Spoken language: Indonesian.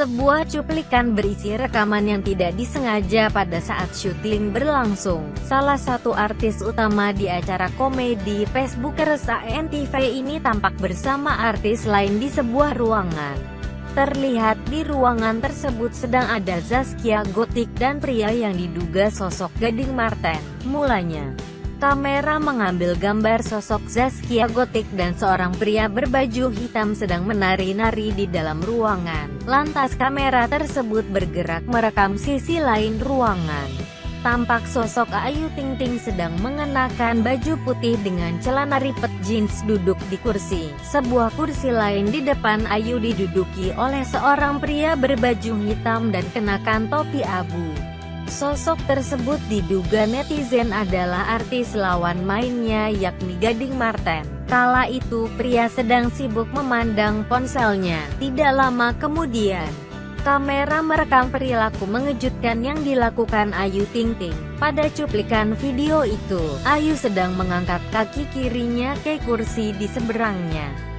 Sebuah cuplikan berisi rekaman yang tidak disengaja pada saat syuting berlangsung. Salah satu artis utama di acara komedi Facebookers ANTV ini tampak bersama artis lain di sebuah ruangan. Terlihat di ruangan tersebut sedang ada Zaskia Gotik dan pria yang diduga sosok Gading Marten. Mulanya, kamera mengambil gambar sosok Zaskia Gotik dan seorang pria berbaju hitam sedang menari-nari di dalam ruangan. Lantas kamera tersebut bergerak merekam sisi lain ruangan. Tampak sosok Ayu Ting Ting sedang mengenakan baju putih dengan celana ripet jeans duduk di kursi. Sebuah kursi lain di depan Ayu diduduki oleh seorang pria berbaju hitam dan kenakan topi abu. Sosok tersebut diduga netizen adalah artis lawan mainnya yakni Gading Marten. Kala itu pria sedang sibuk memandang ponselnya. Tidak lama kemudian, kamera merekam perilaku mengejutkan yang dilakukan Ayu Ting Ting. Pada cuplikan video itu, Ayu sedang mengangkat kaki kirinya ke kursi di seberangnya.